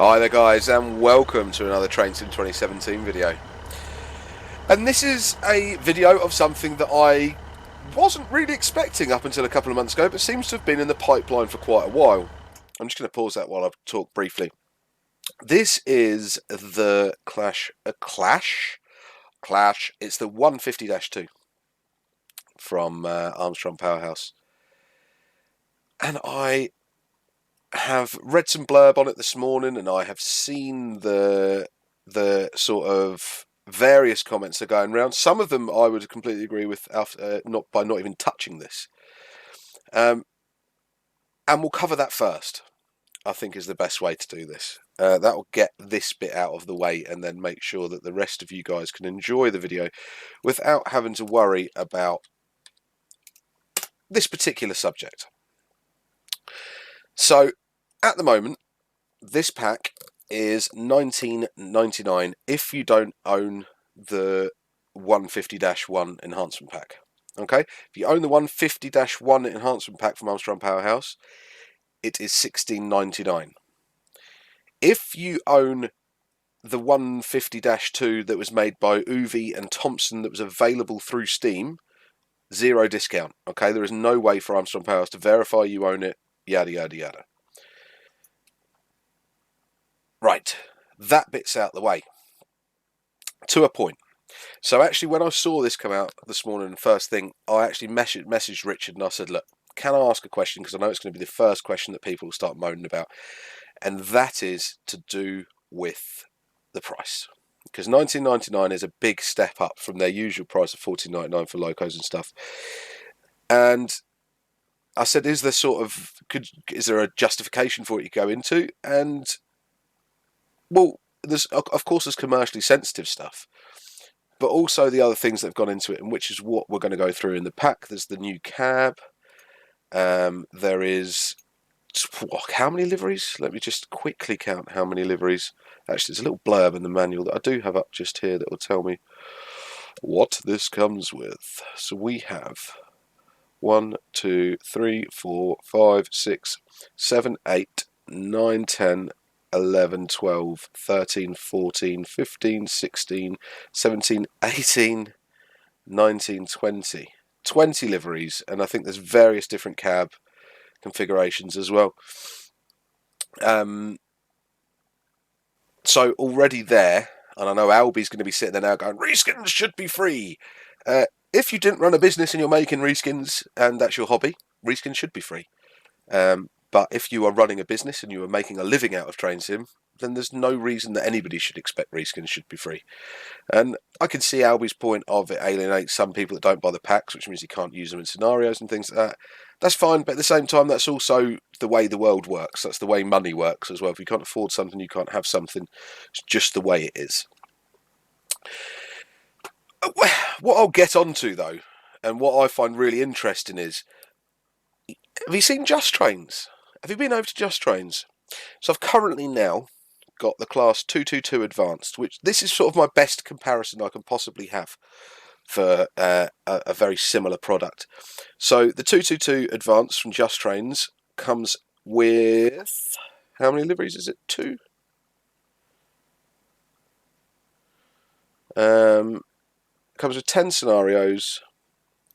Hi there guys, and welcome to another Train Sim 2017 video. And this is a video of something that I wasn't really expecting up until a couple of months ago, but seems to have been in the pipeline for quite a while. I'm just going to pause that while I talk briefly. This is the Clash, it's the 150-2 from Armstrong Powerhouse. And I have read some blurb on it this morning, and I have seen the sort of various comments that are going around. Some of them I would completely agree with, not even touching this. And we'll cover that first, I think, is the best way to do this. That will get this bit out of the way and then make sure that the rest of you guys can enjoy the video without having to worry about this particular subject. So, at the moment, this pack is $19.99 if you don't own the 150-1 enhancement pack. Okay, if you own the 150-1 enhancement pack from Armstrong Powerhouse, it is $16.99. If you own the 150-2 that was made by Uvi and Thomson that was available through Steam, zero discount. Okay, there is no way for Armstrong Powerhouse to verify you own it, yada yada yada. Right, that bit's out the way. To a point. So actually, when I saw this come out this morning, first thing, I actually messaged Richard and I said, look, can I ask a question? Because I know it's going to be the first question that people will start moaning about. And that is to do with the price. Because $19.99 is a big step up from their usual price of $14.99 for locos and stuff. And I said, is there a justification for it you go into? And, well, there's commercially sensitive stuff, but also the other things that have gone into it, and which is what we're going to go through in the pack. There's the new cab. There is, how many liveries? Let me just quickly count how many liveries. Actually, there's a little blurb in the manual that I do have up just here that will tell me what this comes with. So we have 1, 2, 3, 4, 5, 6, 7, 8, 9, 10, 11, 12, 13, 14, 15, 16, 17, 18, 19, 20. 20 liveries, and I think there's various different cab configurations as well. So already there, and I know Albie's going to be sitting there now going, reskins should be free. If you didn't run a business and you're making reskins and that's your hobby, reskins should be free. But if you are running a business and you are making a living out of Train Sim, then there's no reason that anybody should expect reskins should be free. And I can see Albie's point of it alienates some people that don't buy the packs, which means you can't use them in scenarios and things like that. That's fine, but at the same time, that's also the way the world works. That's the way money works as well. If you can't afford something, you can't have something. It's just the way it is. What I'll get onto, though, and what I find really interesting is, have you seen Just Trains? Have you been over to Just Trains? So I've currently now got the class 222 Advanced, which this is sort of my best comparison I can possibly have for a very similar product. So the 222 Advanced from Just Trains comes with, how many liveries is it? 2? Comes with 10 scenarios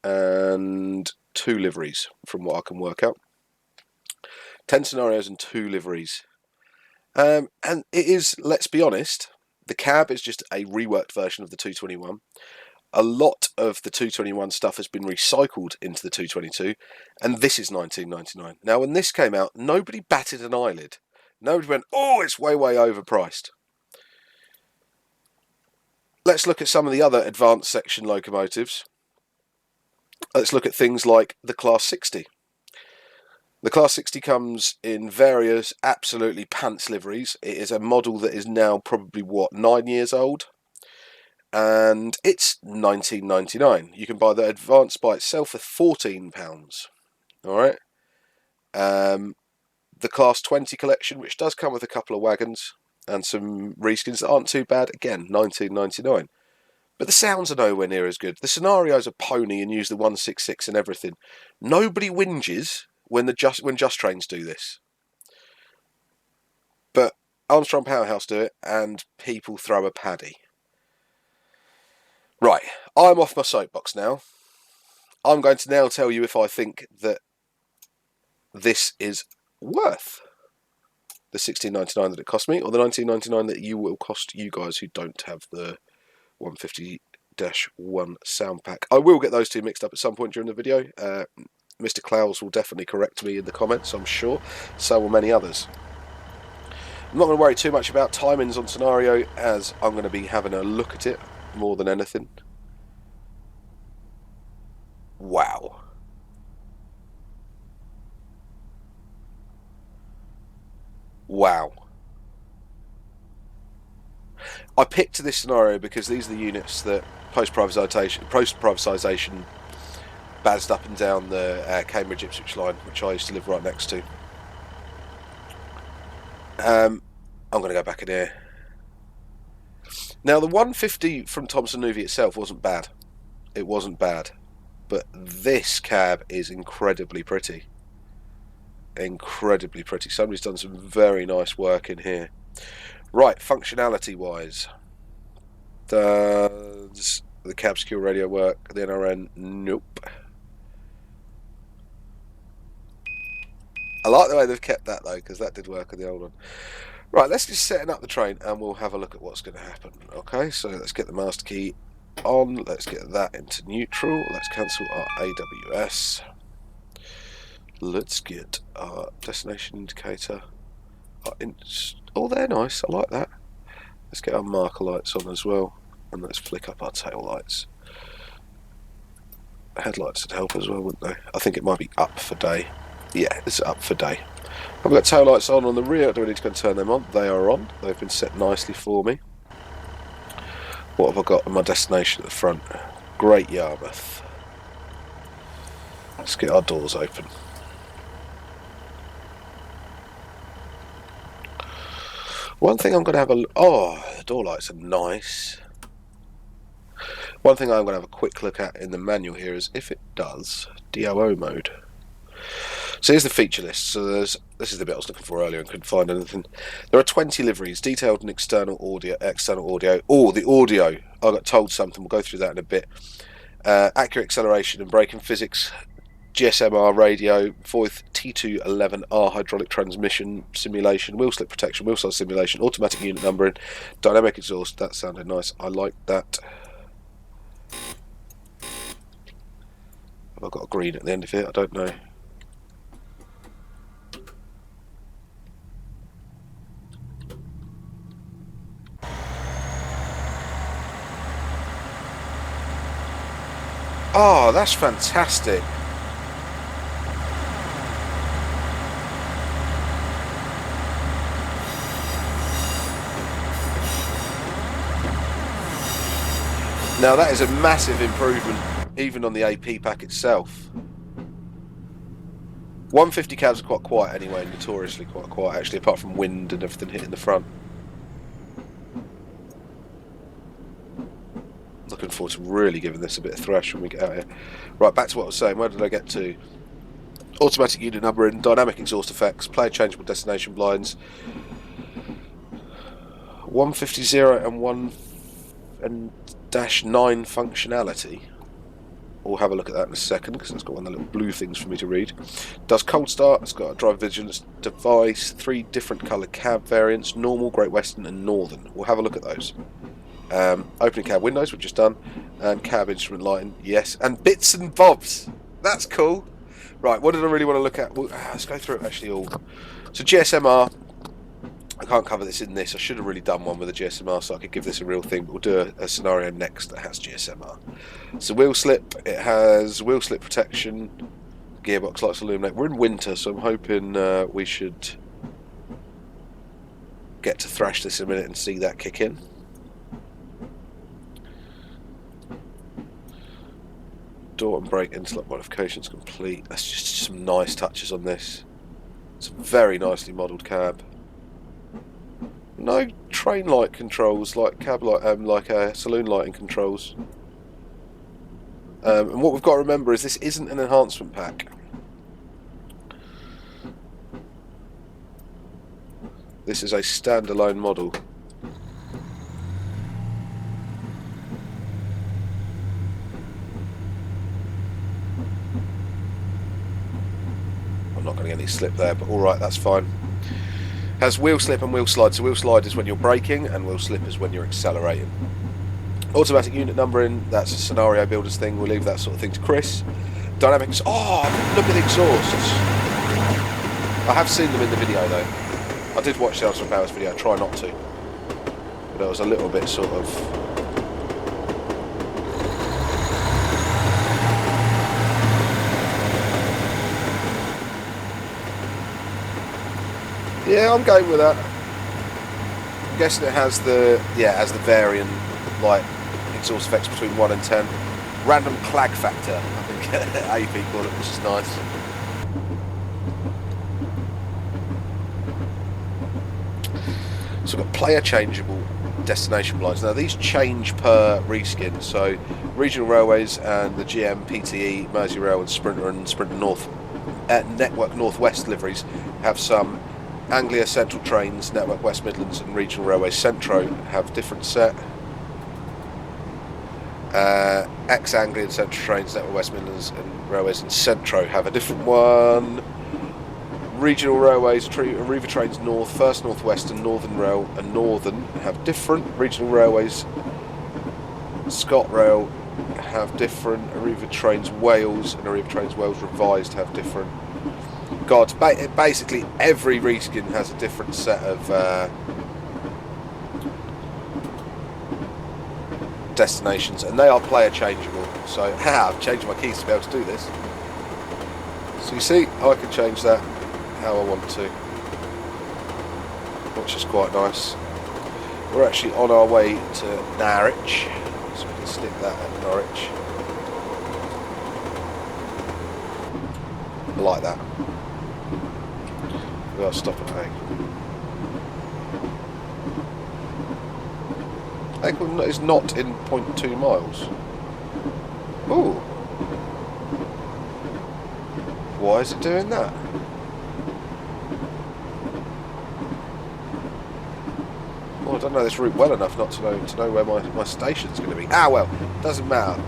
and 2 liveries from what I can work out. 10 scenarios and 2 liveries. And it is, let's be honest, the cab is just a reworked version of the 221. A lot of the 221 stuff has been recycled into the 222, and this is $19.99. Now, when this came out, nobody batted an eyelid. Nobody went, oh, it's way, way overpriced. Let's look at some of the other advanced section locomotives. Let's look at things like the Class 60. The Class 60 comes in various absolutely pants liveries. It is a model that is now probably, 9 years old? And it's $19.99. You can buy the Advanced by itself for £14. Alright. The Class 20 collection, which does come with a couple of wagons and some reskins that aren't too bad, again, $19.99. But the sounds are nowhere near as good. The scenarios are pony and use the 166 and everything. Nobody whinges when Just Trains do this. But Armstrong Powerhouse do it, and people throw a paddy. Right, I'm off my soapbox now. I'm going to now tell you if I think that this is worth the $16.99 that it cost me, or the $19.99 that you will cost you guys who don't have the 150-1 sound pack. I will get those two mixed up at some point during the video. Mr. Clowes will definitely correct me in the comments, I'm sure. So will many others. I'm not going to worry too much about timings on scenario, as I'm going to be having a look at it more than anything. Wow. Wow. I picked this scenario because these are the units that post-privatisation bazzed up and down the Cambridge Ipswich line, which I used to live right next to. I'm going to go back in here. Now, the 150 from Thomson Newby itself wasn't bad. It wasn't bad. But this cab is incredibly pretty. Incredibly pretty. Somebody's done some very nice work in here. Right, functionality-wise. Does the cab secure radio work? The NRN? Nope. I like the way they've kept that, though, because that did work on the old one. Right, let's just setting up the train and we'll have a look at what's going to happen. Okay, so let's get the master key on. Let's get that into neutral. Let's cancel our AWS. Let's get our destination indicator. Oh, they're nice. I like that. Let's get our marker lights on as well. And let's flick up our tail lights. Headlights would help as well, wouldn't they? I think it might be up for day. Yeah, it's up for day. I've got tail lights on the rear. Do I need to go and turn them on? They are on. They've been set nicely for me. What have I got on my destination at the front? Great Yarmouth. Let's get our doors open. One thing I'm going to have a look... Oh, the door lights are nice. One thing I'm going to have a quick look at in the manual here is if it does DOO mode. So here's the feature list. So this is the bit I was looking for earlier and couldn't find anything. There are 20 liveries, detailed and external audio. Oh, the audio. I got told something. We'll go through that in a bit. Accurate acceleration and braking physics, GSM-R radio, Voith T211R hydraulic transmission simulation, wheel slip protection, wheel size simulation, automatic unit numbering, dynamic exhaust. That sounded nice. I like that. Have I got a green at the end of it? I don't know. Oh, that's fantastic. Now that is a massive improvement, even on the AP pack itself. 150 cabs are quite quiet anyway, notoriously quite quiet actually, apart from wind and everything hitting the front. Looking forward to really giving this a bit of thrash when we get out here. Right, back to what I was saying. Where did I get to? Automatic unit numbering, dynamic exhaust effects, player changeable destination blinds, 150 and 1-9 functionality. We'll have a look at that in a second because it's got one of the little blue things for me to read. Does cold start. It's got a driver vigilance device, 3 different coloured cab variants: normal, Great Western, and Northern. We'll have a look at those. Opening cab windows, we've just done, and cab instrument lighting, yes, and bits and bobs. That's cool. Right, what did I really want to look at? Well, let's go through it actually all. So GSM-R, I can't cover this in this. I should have really done one with a GSM-R so I could give this a real thing, but we'll do a scenario next that has GSM-R. So wheel slip, it has wheel slip protection, gearbox lights illuminate. We're in winter, so I'm hoping we should get to thrash this in a minute and see that kick in. Door and brake interlock modifications complete. That's just some nice touches on this. It's a very nicely modelled cab. No train light controls like cab light, saloon lighting controls. And what we've got to remember is this isn't an enhancement pack. This is a standalone model. I'm not going to get any slip there, but alright, that's fine. Has wheel slip and wheel slide. So wheel slide is when you're braking and wheel slip is when you're accelerating. Automatic unit numbering, that's a scenario builders thing. We'll leave that sort of thing to Chris. Dynamics. Oh, look at the exhausts. I have seen them in the video though. I did watch the Armstrong Powerhouse video, try not to. But I was a little bit sort of... Yeah, I'm going with that. I'm guessing it has the varying like exhaust effects between 1 and 10. Random clag factor, I think AP call it, which is nice. So we've got player changeable destination blinds. Now these change per reskin, so Regional Railways and the GM, PTE, Merseyrail and Sprinter North Network Northwest liveries have some. Anglia Central Trains, Network West Midlands and Regional Railways Centro have different set. Ex-Anglian Central Trains, Network West Midlands and Railways and Centro have a different one. Regional Railways, Arriva Trains North, First North West and Northern Rail and Northern have different. Regional Railways, ScotRail have different. Arriva Trains Wales and Arriva Trains Wales Revised have different. God, basically every reskin has a different set of destinations, and they are player changeable. So, I've changed my keys to be able to do this. So you see, I can change that how I want to, which is quite nice. We're actually on our way to Norwich, so we can stick that at Norwich. I like that. We'll stop at Hague. Hague is not in 0.2 miles. Ooh. Why is it doing that? Well, I don't know this route well enough not to know where my station's going to be. Ah, well, doesn't matter.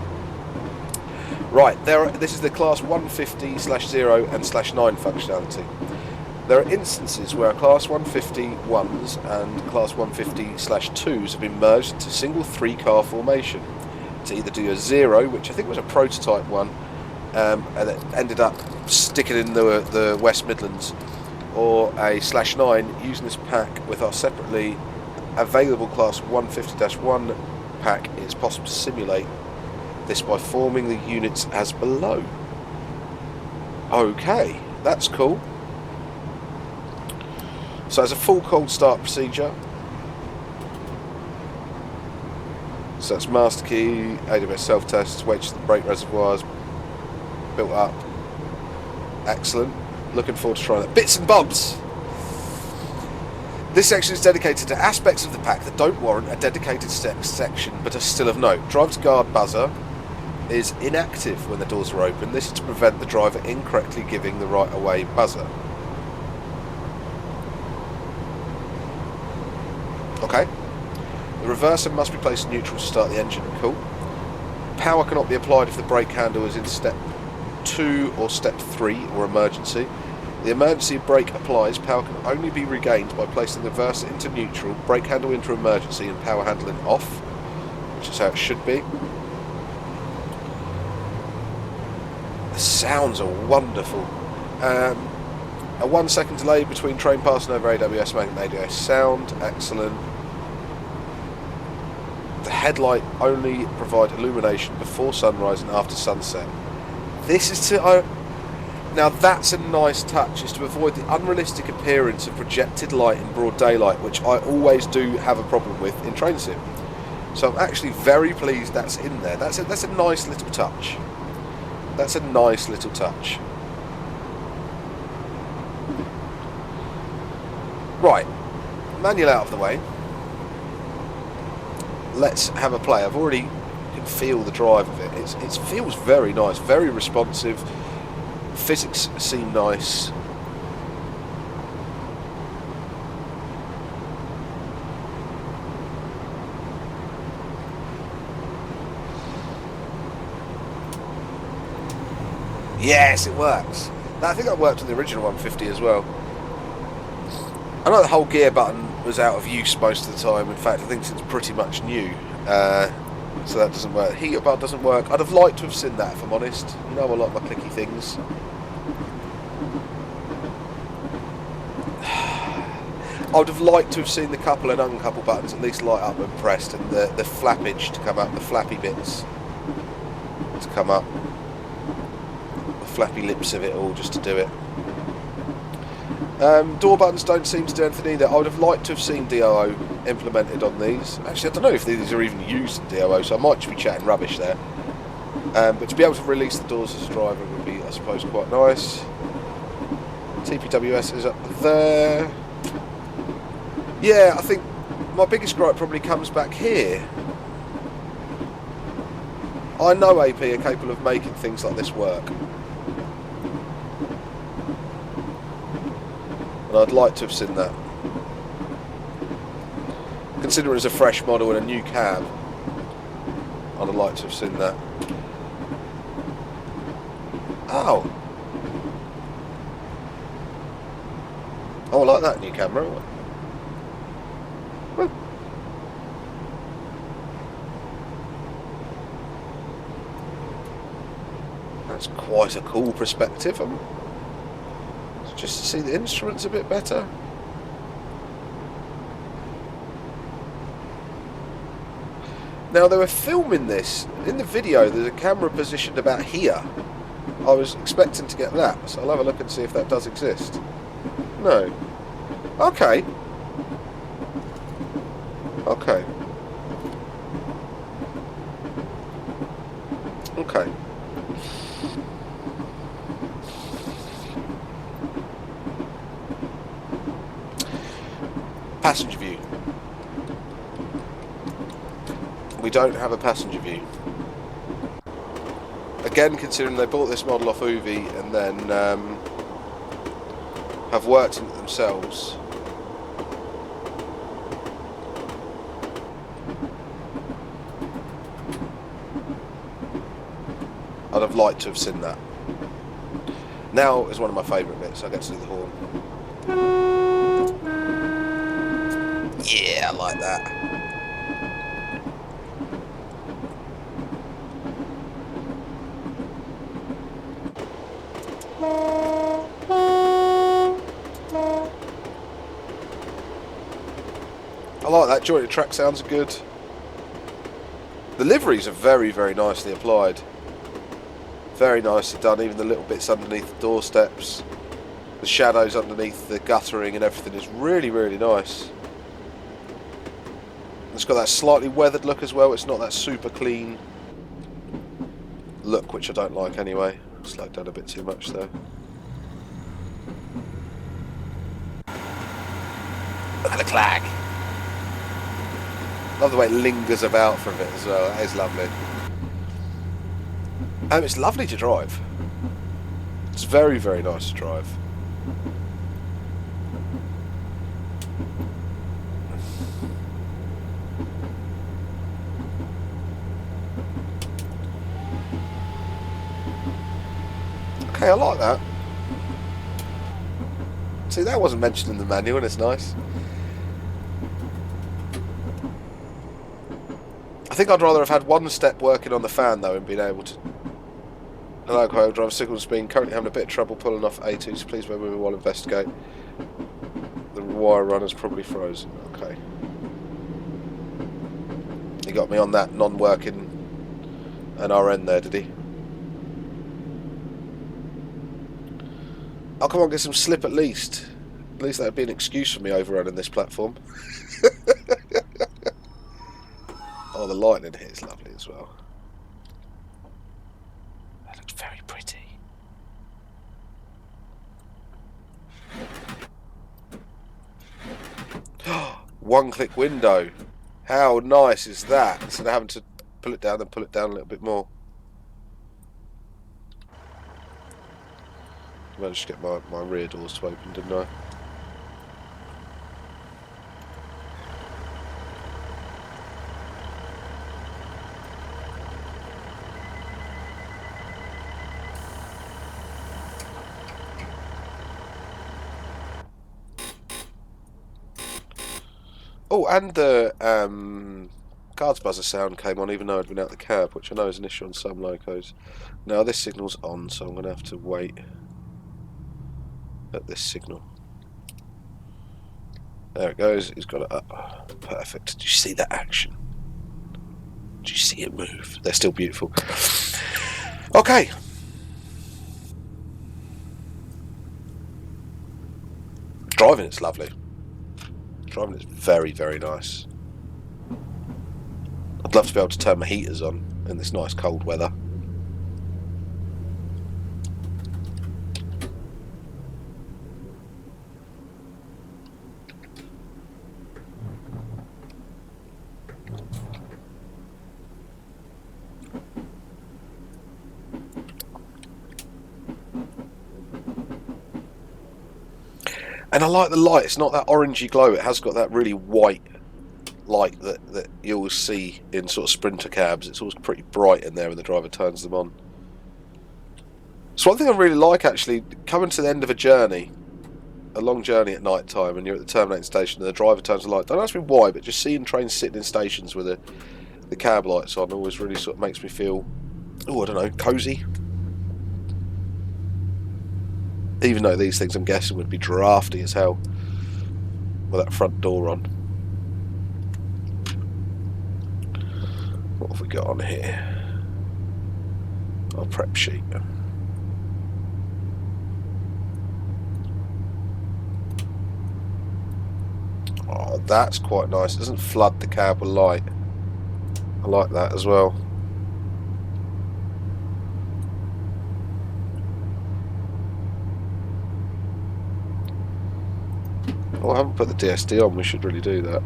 Right, this is the class 150/0 and /9 functionality. There are instances where class 150-1s and class 150/2s have been merged into a single 3-car formation to either do a 0, which I think was a prototype one, and it ended up sticking in the West Midlands, or a /9 using this pack with our separately available class 150-1 pack. It's possible to simulate this by forming the units as below. Okay, that's cool. So as a full cold start procedure, so that's master key, AWS self-test, wait till the brake reservoirs built up. Excellent. Looking forward to trying that. Bits and bobs! This section is dedicated to aspects of the pack that don't warrant a dedicated section but are still of note. Driver's guard buzzer is inactive when the doors are open. This is to prevent the driver incorrectly giving the right-of-way buzzer. Okay. The reverser must be placed in neutral to start the engine. Cool. Power cannot be applied if the brake handle is in step 2 or step 3 or emergency. The emergency brake applies. Power can only be regained by placing the reverser into neutral, brake handle into emergency and power handling off, which is how it should be. The sounds are wonderful. A 1 second delay between train passing over AWS making AWS sound. Excellent. The headlight only provide illumination before sunrise and after sunset. This is to... now that's a nice touch, is to avoid the unrealistic appearance of projected light in broad daylight, which I always do have a problem with in train sim. So I'm actually very pleased that's in there. That's a nice little touch. That's a nice little touch. Right, manual out of the way. Let's have a play. I've already can feel the drive of it. It feels very nice, very responsive. Physics seem nice. Yes, it works. I think that worked on the original 150 as well. I know the whole gear button was out of use most of the time. In fact, I think it's pretty much new. So that doesn't work. Heater bar doesn't work. I'd have liked to have seen that, if I'm honest. You know I like my clicky things. I would have liked to have seen the couple and uncouple buttons at least light up when pressed, and the flappage to come up, the flappy bits to come up. The flappy lips of it all, just to do it. Door buttons don't seem to do anything either. I would have liked to have seen DOO implemented on these. Actually, I don't know if these are even used in DOO, so I might just be chatting rubbish there. But to be able to release the doors as a driver would be, I suppose, quite nice. TPWS is up there. Yeah, I think my biggest gripe probably comes back here. I know AP are capable of making things like this work. And I'd like to have seen that. Considering it's a fresh model and a new cab, I'd have liked to have seen that. Oh. Oh, I like that new camera. Well. That's quite a cool perspective. Just to see the instruments a bit better. Now they were filming this in the video. There's a camera positioned about here. I was expecting to get that, so I'll have a look and see if that does exist. No. Okay. Okay. Okay. Passenger view. We don't have a passenger view. Again, considering they bought this model off Uvi and then have worked in it themselves. I'd have liked to have seen that. Now is one of my favourite bits. I get to do the horn. Yeah, I like that. I like that. Jointed track sounds are good. The liveries are very, very nicely applied. Very nicely done. Even the little bits underneath the doorsteps, the shadows underneath the guttering and everything is really, really nice. It's got that slightly weathered look as well. It's not that super clean look, which I don't like anyway. Slowed down a bit too much though. Look at the clag. Love the way it lingers about for a bit as well. That is lovely. It's lovely to drive. It's very, very nice to drive. Okay, I like that. See, that wasn't mentioned in the manual and it's nice. I think I'd rather have had one step working on the fan though and been able to... Hello, co driver signal being currently having a bit of trouble pulling off A2, so please bear with me while I investigate. The wire runner's probably frozen. Okay. He got me on that non-working NRN there, did he? Oh, come on, get some slip at least. At least that would be an excuse for me overrunning this platform. Oh, the lighting here is lovely as well. That looks very pretty. One-click window. How nice is that? Instead of having to pull it down and pull it down a little bit more. I managed to get my rear doors to open, didn't I? Oh, and the guards buzzer sound came on even though I'd been out the cab, which I know is an issue on some locos. Now this signal's on, so I'm going to have to wait at this signal. There it goes, he's got it up. Perfect. Did you see that action? Did you see it move? They're still beautiful. Okay. Driving it's lovely. Driving it's very, very nice. I'd love to be able to turn my heaters on in this nice cold weather. And I like the light. It's not that orangey glow. It has got that really white light that you always see in sort of sprinter cabs. It's always pretty bright in there when the driver turns them on. So one thing I really like, actually, coming to the end of a journey, a long journey at night time, and you're at the terminating station and the driver turns the light. Don't ask me why, but just seeing trains sitting in stations with the cab lights on always really sort of makes me feel, oh, I don't know, cosy. Even though these things, I'm guessing, would be drafty as hell with that front door on. What have we got on here? Our prep sheet. Oh, that's quite nice. It doesn't flood the cab with light. I like that as well. Oh, I haven't put the DSD on. We should really do that.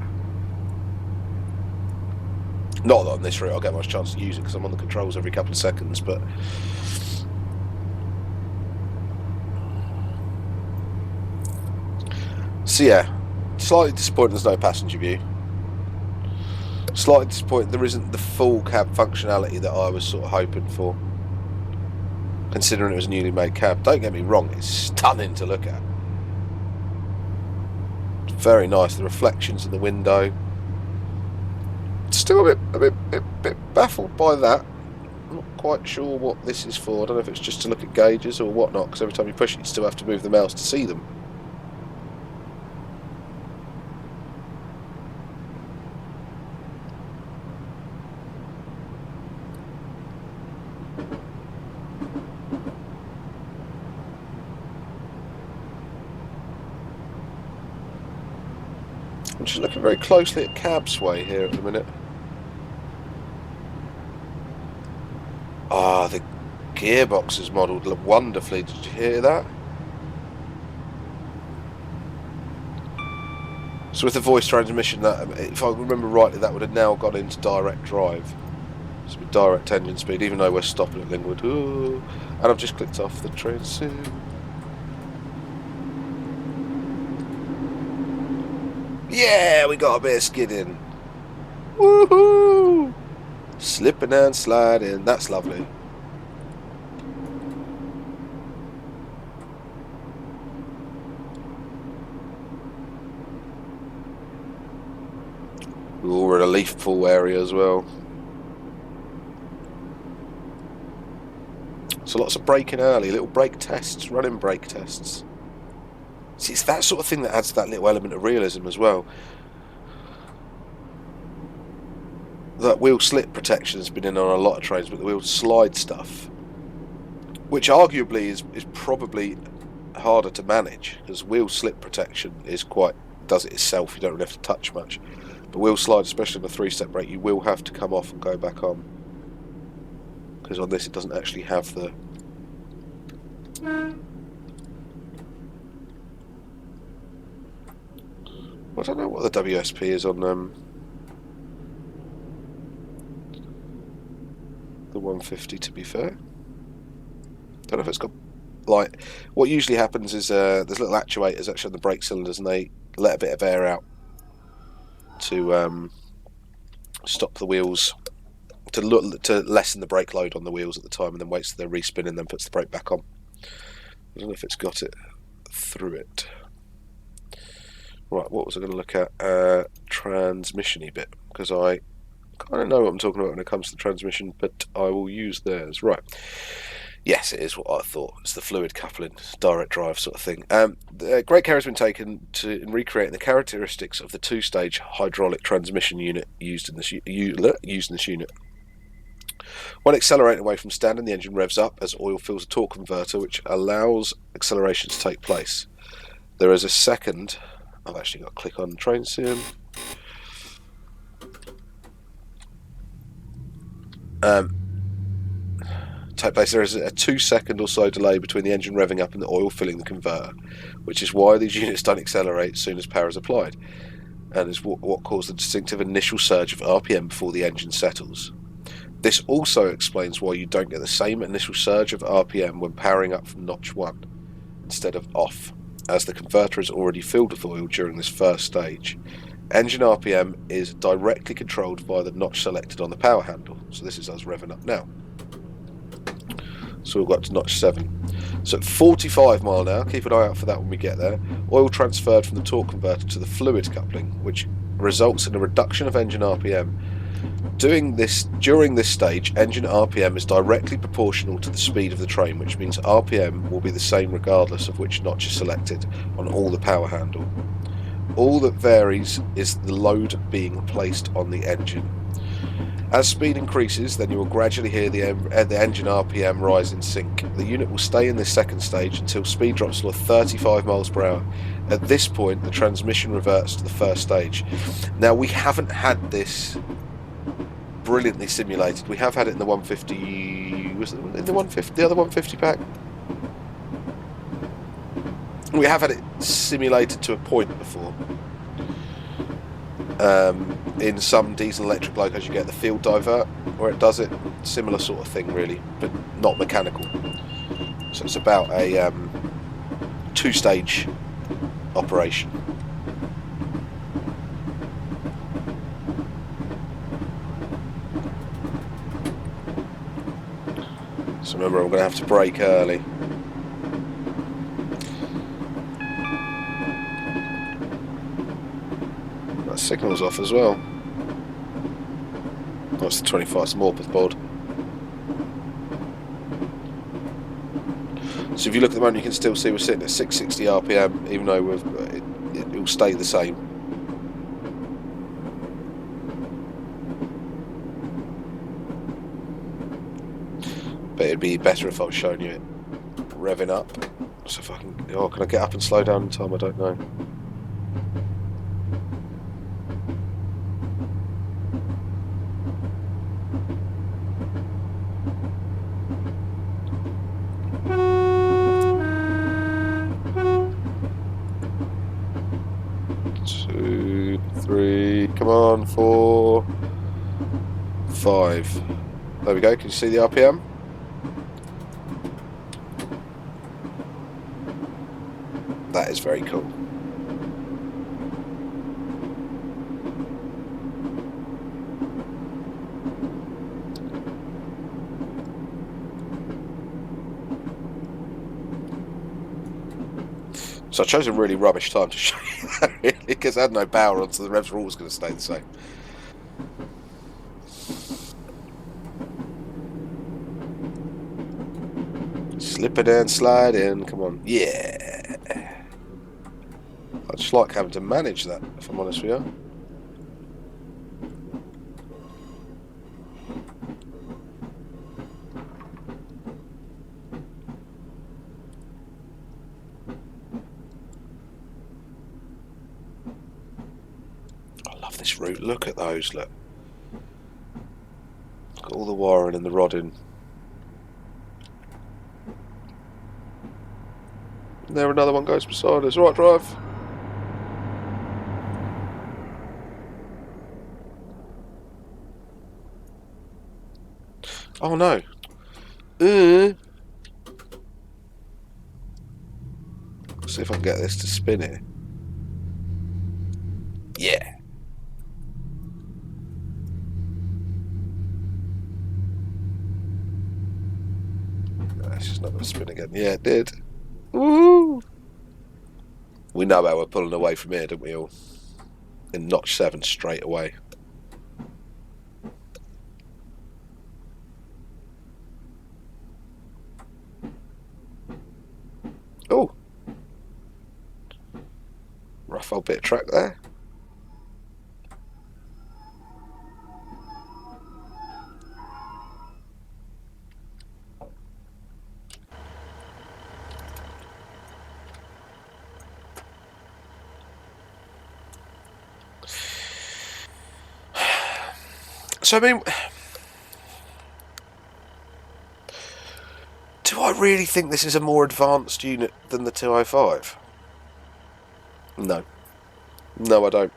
Not that on this route I'll get much chance to use it because I'm on the controls every couple of seconds, but so yeah, slightly disappointed there's no passenger view. Slightly disappointed there isn't the full cab functionality that I was sort of hoping for, considering it was a newly made cab. Don't get me wrong, it's stunning to look at. It's very nice, the reflections in the window. Still a bit baffled by that. I'm not quite sure what this is for. I don't know if it's just to look at gauges or whatnot, because every time you push it you still have to move the mouse to see them. I'm just looking very closely at cab sway here at the minute. Ah, the gearbox is modelled wonderfully. Did you hear that? So with the voice transmission, that, if I remember rightly, that would have now gone into direct drive. So with direct engine speed, even though we're stopping at Linwood. Ooh, and I've just clicked off the train soon. Yeah, we got a bit of skidding. Woohoo! Slipping and sliding. That's lovely. Ooh, we're in a leaf pool area as well. So lots of braking early, little brake tests, running brake tests. See, it's that sort of thing that adds that little element of realism as well. That wheel slip protection has been in on a lot of trains, but the wheel slide stuff, which arguably is probably harder to manage, because wheel slip protection does it itself. You don't really have to touch much. But wheel slide, especially on a 3-step brake, you will have to come off and go back on, because on this it doesn't actually have the. I don't know what the WSP is on the 150, to be fair. Don't know if it's got, like, what usually happens is there's little actuators actually on the brake cylinders, and they let a bit of air out to stop the wheels, to lessen the brake load on the wheels at the time, and then waits till they're respinning and then puts the brake back on. I don't know if it's got it through it. Right, what was I going to look at? Transmission-y bit, because I kind of know what I'm talking about when it comes to transmission, but I will use theirs. Right. Yes, it is what I thought. It's the fluid coupling, direct drive sort of thing. Great care has been taken in recreating the characteristics of the two-stage hydraulic transmission unit used in this unit. When accelerating away from standing, the engine revs up as oil fills a torque converter, which allows acceleration to take place. There is a second. I've actually got to click on train sim. Take place. There is a 2 second or so delay between the engine revving up and the oil filling the converter, which is why these units don't accelerate as soon as power is applied, and is what caused the distinctive initial surge of RPM before the engine settles. This also explains why you don't get the same initial surge of RPM when powering up from notch 1 instead of off, as the converter is already filled with oil during this first stage. Engine RPM is directly controlled via the notch selected on the power handle, so this is us revving up now. So we've got to notch 7. So at 45 mile an hour, keep an eye out for that when we get there, oil transferred from the torque converter to the fluid coupling, which results in a reduction of engine RPM. During this stage, engine RPM is directly proportional to the speed of the train, which means RPM will be the same regardless of which notch is selected on all the power handle. All that varies is the load being placed on the engine. As speed increases, then you will gradually hear the engine RPM rise in sync. The unit will stay in this second stage until speed drops to 35 miles per hour. At this point, the transmission reverts to the first stage. Now, we haven't had this brilliantly simulated. We have had it in the 150. Was it in the 150? The other 150 pack? We have had it simulated to a point before. In some diesel electric locos you get the field divert where it does it, similar sort of thing really, but not mechanical. So it's about a 2-stage operation. So remember, I'm going to have to brake early. That signal's off as well. That's the 25th Morpeth board. So if you look at the moment, you can still see we're sitting at 660 RPM, even though it will stay the same. But it'd be better if I was showing you it revving up. So if I can, can I get up and slow down in time? I don't know. Two, three, come on, 4, 5. There we go. Can you see the RPM? That is very cool. So I chose a really rubbish time to show you that, really, because I had no power on, so the revs were always going to stay the same. Slip it and slide in, come on. Yeah! I just like having to manage that, if I'm honest with you. I love this route. Look at those, look. Got all the wiring and the rodding. And there another one goes beside us. Right, drive. Oh no. See if I can get this to spin here. Yeah. No, it's just not going to spin again. Yeah, it did. Woo! We know how we're pulling away from here, don't we all? In notch 7 straight away. Oh, rough old bit of track there. So I mean, do I really think this is a more advanced unit than the 205? No. No, I don't.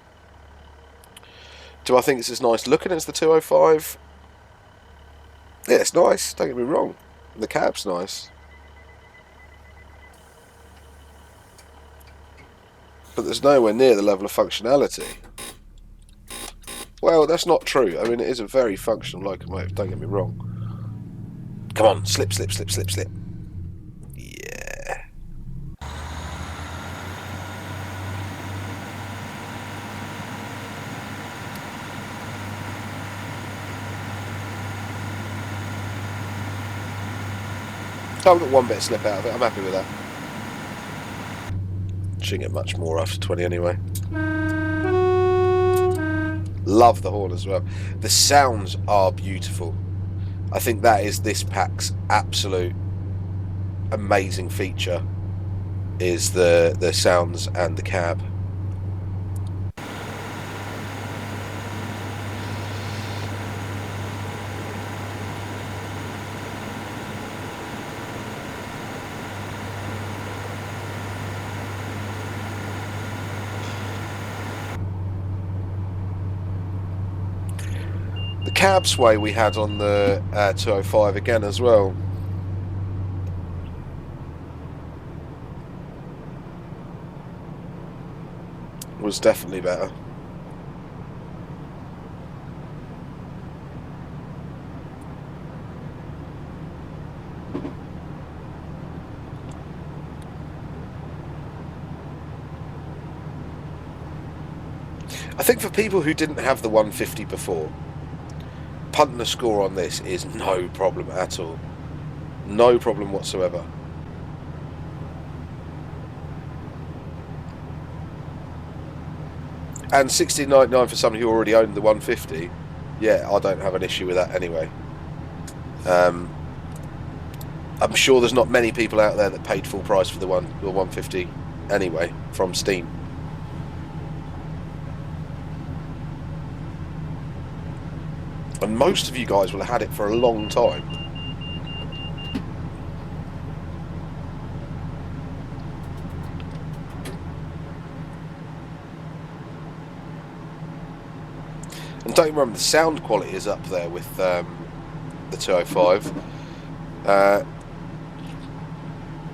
Do I think it's as nice looking as the 205? Yeah, it's nice, don't get me wrong. The cab's nice. But there's nowhere near the level of functionality. Well, that's not true. I mean, it is a very functional locomotive, don't get me wrong. Come on, slip, slip, slip, slip, slip. Yeah. I've got one bit of slip out of it, I'm happy with that. Shouldn't get much more after 20 anyway. Love the horn as well. The sounds are beautiful. I think that is this pack's absolute amazing feature, is the sounds and the cab. The cab sway we had on the 205 again as well. Was definitely better. I think for people who didn't have the 150 before, punting a score on this is no problem at all. No problem whatsoever. And 16.99 for somebody who already owned the 150, yeah, I don't have an issue with that anyway. I'm sure there's not many people out there that paid full price for the 150 anyway from Steam. And most of you guys will have had it for a long time. And don't remember, the sound quality is up there with the 205.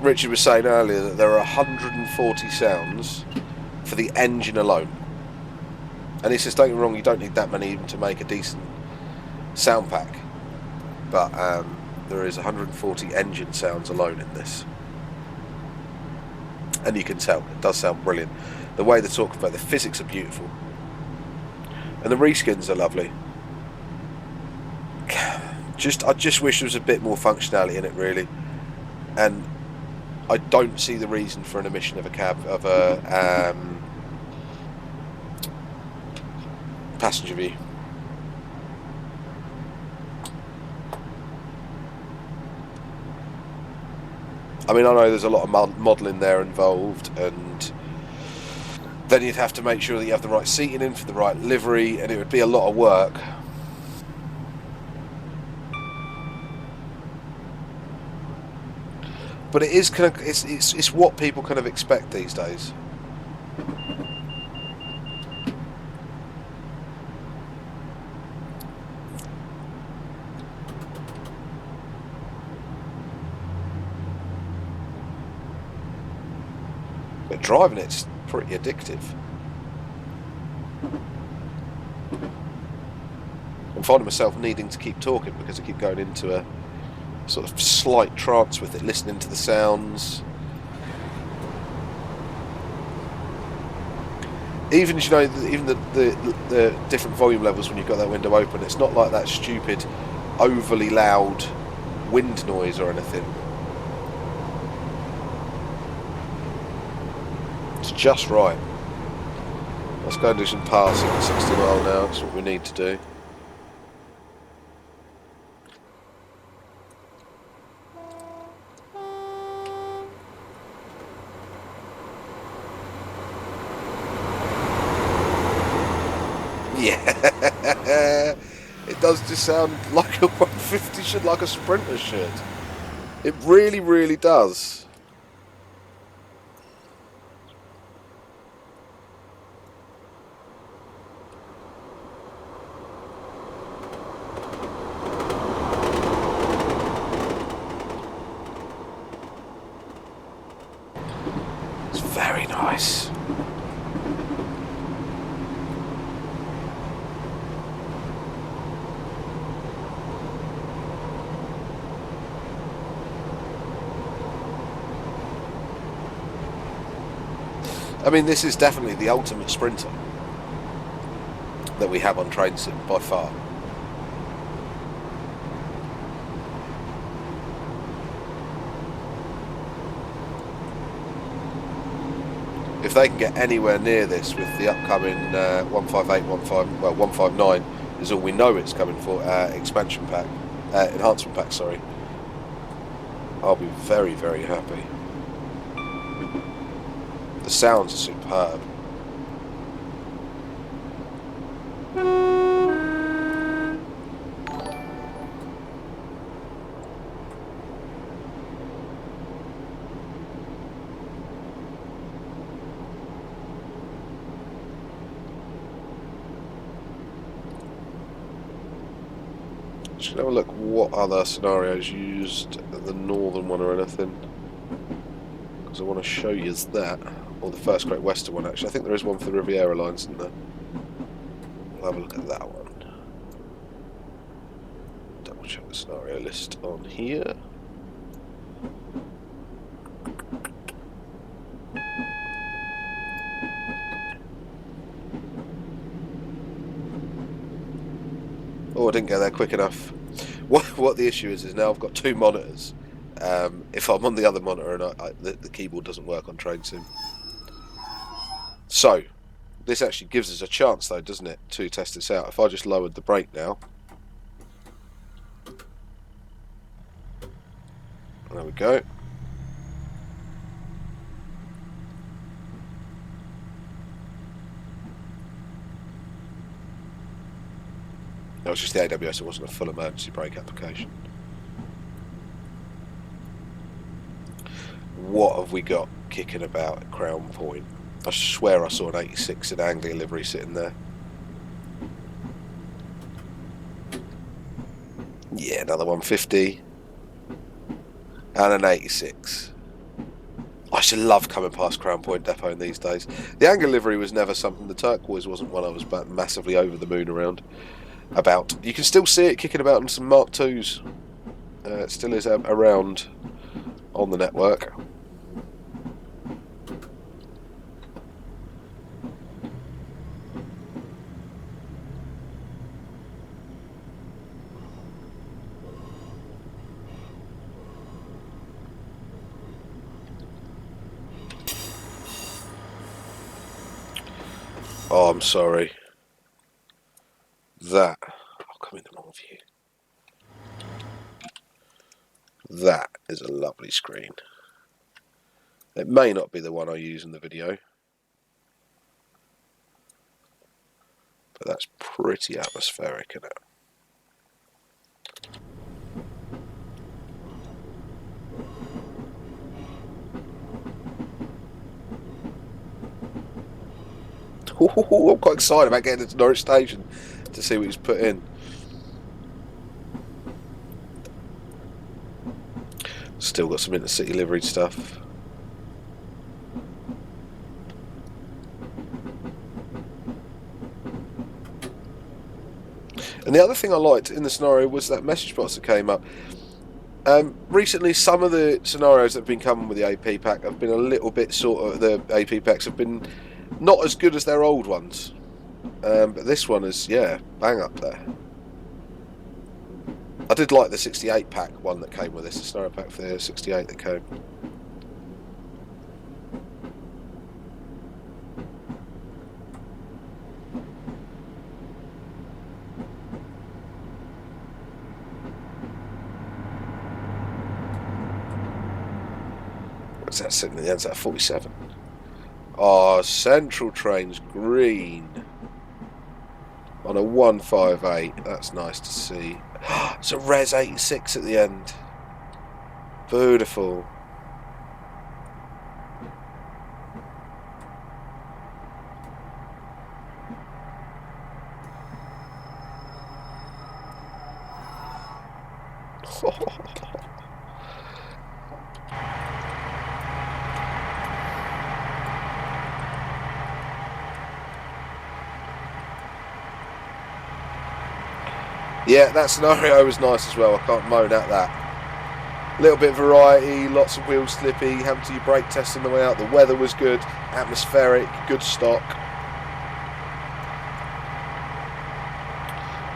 Richard was saying earlier that there are 140 sounds for the engine alone. And he says, don't get me wrong, you don't need that many even to make a decent sound pack. But there is 140 engine sounds alone in this. And you can tell, it does sound brilliant. The way they talk about the physics are beautiful. And the reskins are lovely. I just wish there was a bit more functionality in it, really. And I don't see the reason for an omission of a passenger view. I mean, I know there's a lot of modelling there involved, and then you'd have to make sure that you have the right seating in for the right livery, and it would be a lot of work. But it is kind of it's what people kind of expect these days. But driving it's pretty addictive. I'm finding myself needing to keep talking because I keep going into a sort of slight trance with it, listening to the sounds. Even, you know, even the different volume levels when you've got that window open, it's not like that stupid, overly loud wind noise or anything. It's just right. Let's go and do some passing at 60 mile an hour. That's what we need to do. Yeah, it does just sound like a 150 should, like a Sprinter should. It really, really does. It's very nice. I mean, this is definitely the ultimate Sprinter that we have on train sim by far. If they can get anywhere near this with the upcoming 158, 159 is all we know it's coming for, expansion pack, enhancement pack, sorry, I'll be very, very happy. The sounds are superb. Just have a look what other scenarios used the northern one or anything, because I want to show you that, or the first Great Western one actually. I think there is one for the Riviera lines, isn't there? We'll have a look at that one. Double check the scenario list on here. Oh, I didn't get there quick enough. What the issue is now I've got two monitors. If I'm on the other monitor and the keyboard doesn't work on train sim. So, this actually gives us a chance though, doesn't it, to test this out. If I just lowered the brake now. There we go. That was just the AWS, it wasn't a full emergency brake application. What have we got kicking about at Crown Point? I swear I saw an 86 in Anglia livery sitting there. Yeah, another 150. And an 86. I used to love coming past Crown Point Depot in these days. The Anglia livery was never something, the turquoise wasn't one I was massively over the moon about. You can still see it kicking about in some Mark IIs. It still is around on the network. Oh, I'm sorry. That, I'll come in the wrong view. That is a lovely screen. It may not be the one I use in the video, but that's pretty atmospheric, isn't it? I'm quite excited about getting into Norwich Station to see what he's put in. Still got some intercity livery stuff. And the other thing I liked in the scenario was that message box that came up. Recently, some of the scenarios that have been coming with the AP pack have been a little bit the AP packs have been Not as good as their old ones, but this one is, yeah, bang up there. I did like the 68 pack one that came with this, the scenario pack for the 68 that came. What's that sitting at the end? Is that 47? Oh, Central Train's green. On a 158, that's nice to see. It's a Res 86 at the end. Beautiful. Yeah, that scenario was nice as well. I can't moan at that. Little bit of variety, lots of wheel slippy, having to do your brake test on the way out. The weather was good, atmospheric, good stock.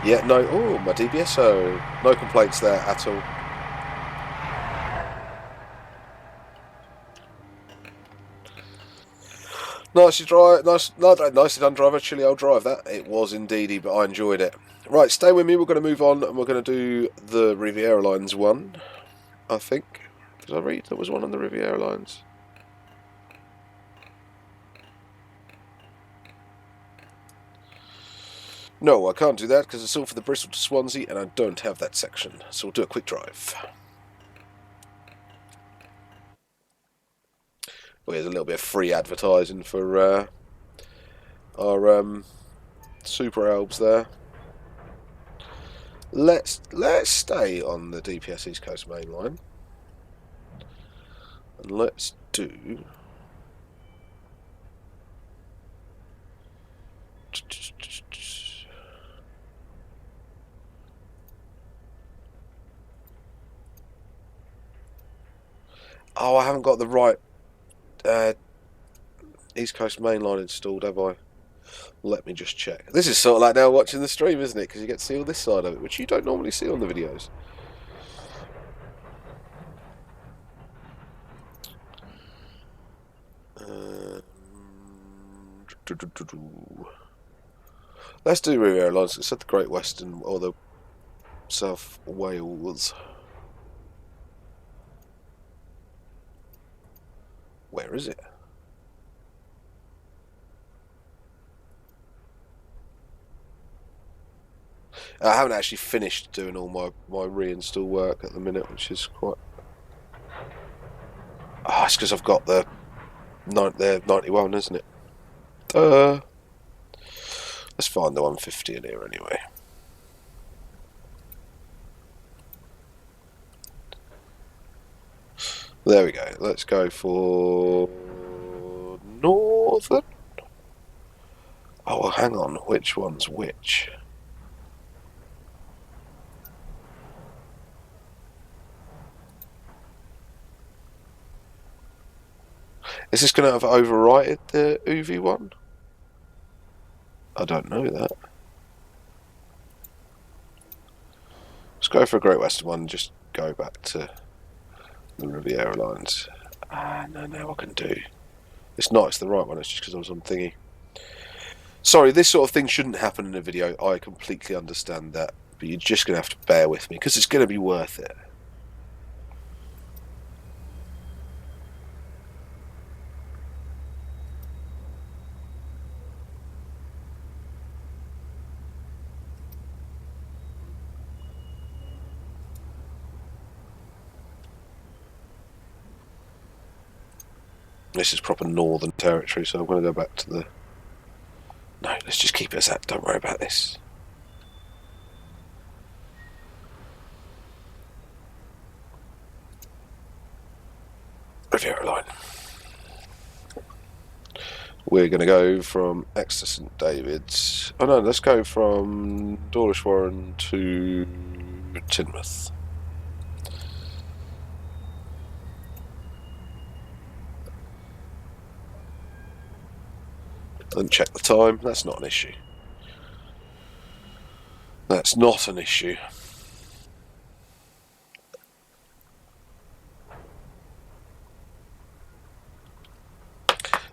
Yeah, no, oh, my DBSO. No complaints there at all. Nicely done, driver. Chilly old drive that. It was indeedy, but I enjoyed it. Right, stay with me. We're going to move on, and we're going to do the Riviera Lines one. I think. Did I read there was one on the Riviera Lines? No, I can't do that because it's all for the Bristol to Swansea, and I don't have that section. So we'll do a quick drive. Well, here's a little bit of free advertising for our Super Alps there. Let's stay on the DPS East Coast main line, and let's do. Oh, I haven't got the right East Coast main line installed, have I? Let me just check. This is sort of like now watching the stream, isn't it? Because you get to see all this side of it, which you don't normally see on the videos. Let's do Riviera Lines. It's at the Great Western or the South Wales. Where is it? I haven't actually finished doing all my reinstall work at the minute, which is quite. Oh, it's because I've got the 91, isn't it? Let's find the 150 in here anyway. There we go. Let's go for Northern. Oh, well, hang on. Which one's which? Is this going to have overwritten the UV one? I don't know that. Let's go for a Great Western one and just go back to the Riviera Lines. No, I can do. It's not, it's the right one, it's just because I was on thingy. Sorry, this sort of thing shouldn't happen in a video. I completely understand that. But you're just going to have to bear with me because it's going to be worth it. This is proper northern territory, so I'm going to go back to the... No, let's just keep it as that. Don't worry about this. Riviera Line. We're going to go from Exeter St David's. Oh no, let's go from Dawlish Warren to Teignmouth. And check the time. That's not an issue. That's not an issue.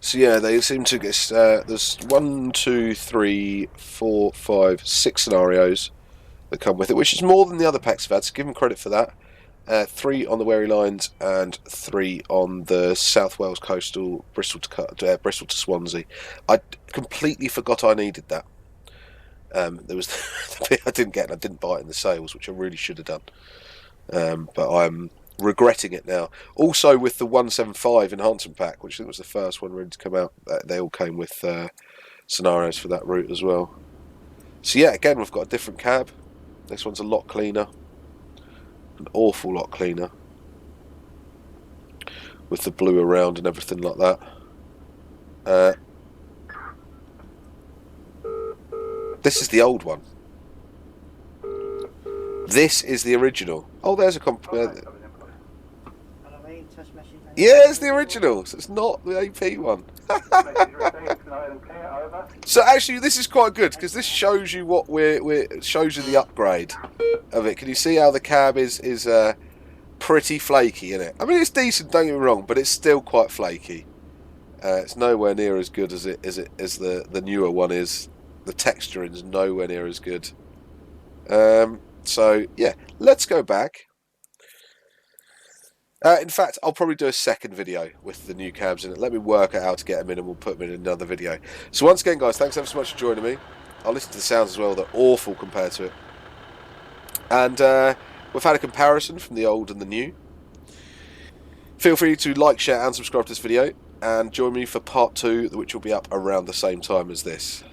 So yeah, they seem to get. There's 1, 2, 3, 4, 5, 6 scenarios that come with it, which is more than the other packs have had. So give them credit for that. 3 on the Wary Lines and 3 on the South Wales coastal Bristol to Swansea. I completely forgot I needed that. There was the bit I didn't get, and I didn't buy it in the sales, which I really should have done. But I'm regretting it now. Also, with the 175 enhancement pack, which I think was the first one ready to come out, they all came with scenarios for that route as well. So yeah, again, we've got a different cab. This one's a lot cleaner, an awful lot cleaner, with the blue around and everything like that. This is the old one. This is the original. Oh, there's a yeah, it's the original. So it's not the AP one. So actually, this is quite good because this shows you what shows you the upgrade of it. Can you see how the cab is pretty flaky in it? I mean, it's decent. Don't get me wrong, but it's still quite flaky. It's nowhere near as good as the newer one is. The texturing is nowhere near as good. So yeah, let's go back. In fact, I'll probably do a second video with the new cabs in it. Let me work out how to get them in, and we'll put them in another video. So once again, guys, thanks ever so much for joining me. I'll listen to the sounds as well. They're awful compared to it. And we've had a comparison from the old and the new. Feel free to like, share, and subscribe to this video, and join me for part 2, which will be up around the same time as this.